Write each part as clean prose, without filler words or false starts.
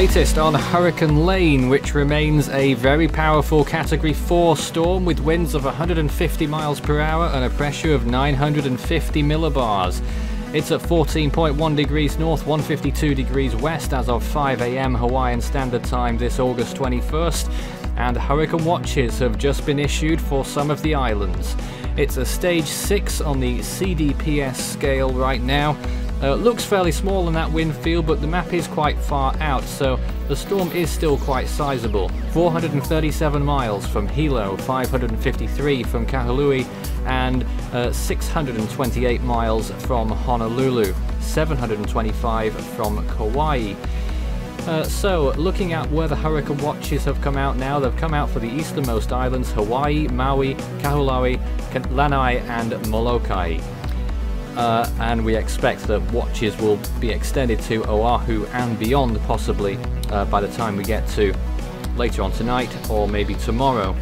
latest on Hurricane Lane, which remains a very powerful Category 4 storm with winds of 150 miles per hour and a pressure of 950 millibars. It's at 14.1 degrees north, 152 degrees west as of 5 AM Hawaiian Standard Time this August 21st, and hurricane watches have just been issued for some of the islands. It's a stage 6 on the CDPS scale right now. Looks fairly small in that wind field, but the map is quite far out, so the storm is still quite sizable. 437 miles from Hilo, 553 from Kahului, and 628 miles from Honolulu, 725 from Kauai. So, looking at where the hurricane watches have come out now, they've come out for the easternmost islands, Hawaii, Maui, Kahului, Lanai and Molokai. And we expect that watches will be extended to Oahu and beyond, possibly by the time we get to later on tonight or maybe tomorrow.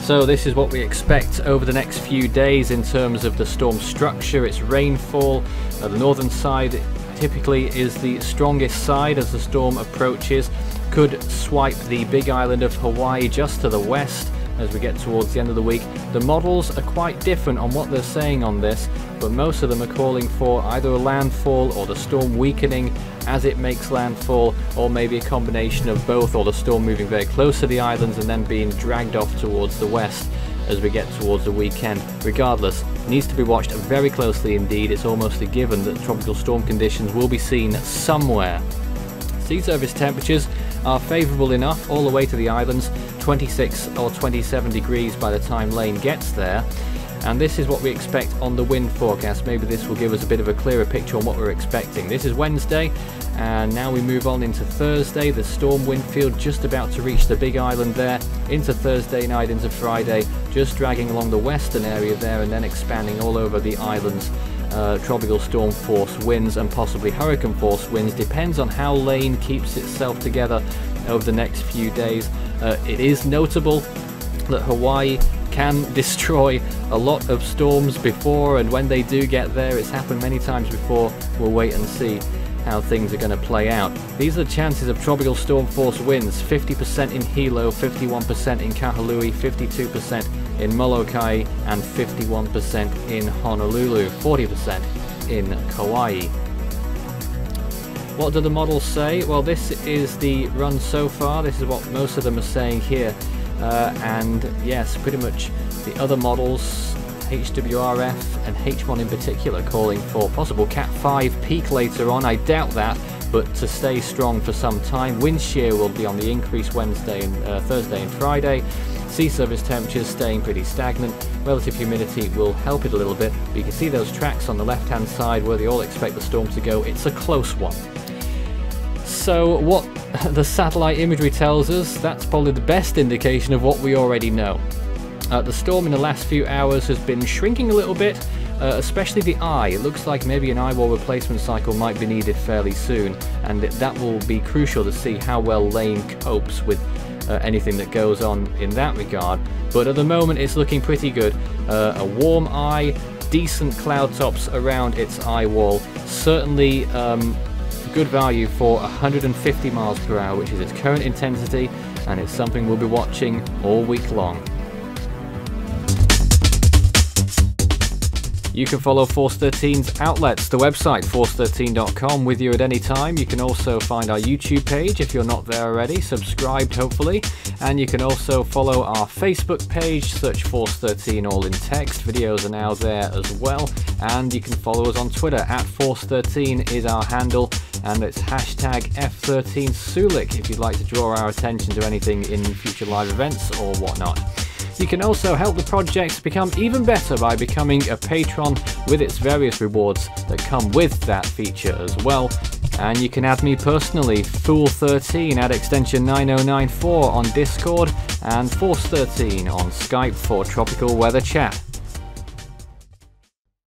So this is what we expect over the next few days in terms of the storm structure, its rainfall. The northern side typically is the strongest side as the storm approaches, could swipe the big island of Hawaii just to the west as we get towards the end of the week. The models are quite different on what they're saying on this, but most of them are calling for either a landfall or the storm weakening as it makes landfall, or maybe a combination of both, or the storm moving very close to the islands and then being dragged off towards the west as we get towards the weekend. Regardless, it needs to be watched very closely indeed. It's almost a given that tropical storm conditions will be seen somewhere. Sea surface temperatures are favourable enough all the way to the islands, 26 or 27 degrees by the time Lane gets there. And this is what we expect on the wind forecast. Maybe this will give us a bit of a clearer picture on what we're expecting. This is Wednesday, and now we move on into Thursday. The storm wind field just about to reach the big island there, into Thursday night, into Friday, just dragging along the western area there and then expanding all over the islands. Tropical storm force winds and possibly hurricane force winds, depends on how Lane keeps itself together over the next few days. It is notable that Hawaii can destroy a lot of storms before, and when they do get there, it's happened many times before. We'll wait and see how things are going to play out. These are the chances of tropical storm force winds: 50% in Hilo, 51% in Kahului, 52% in Molokai, and 51% in Honolulu, 40% in Kauai. What do the models say? Well, this is the run so far. This is what most of them are saying here. And yes, pretty much the other models, HWRF and H1 in particular, calling for possible Cat 5 peak later on. I doubt that, but to stay strong for some time. Wind shear will be on the increase Wednesday and Thursday and Friday. Sea surface temperatures staying pretty stagnant. Relative humidity will help it a little bit, but you can see those tracks on the left hand side where they all expect the storm to go. It's a close one. So what the satellite imagery tells us, that's probably the best indication of what we already know. The storm in the last few hours has been shrinking a little bit, especially the eye. It looks like maybe an eye wall replacement cycle might be needed fairly soon, and that will be crucial to see how well Lane copes with anything that goes on in that regard. But at the moment it's looking pretty good. A warm eye, decent cloud tops around its eye wall, certainly good value for 150 miles per hour, which is its current intensity, and it's something we'll be watching all week long. You can follow Force 13's outlets, the website force13.com, with you at any time. You can also find our YouTube page if you're not there already, subscribed hopefully, and you can also follow our Facebook page, search Force 13 all in text. Videos are now there as well, and you can follow us on Twitter, at Force13 is our handle, and it's hashtag F13Sulik if you'd like to draw our attention to anything in future live events or whatnot. You can also help the project become even better by becoming a patron with its various rewards that come with that feature as well. And you can add me personally, Fool13 at extension 9094 on Discord, and Force13 on Skype for tropical weather chat.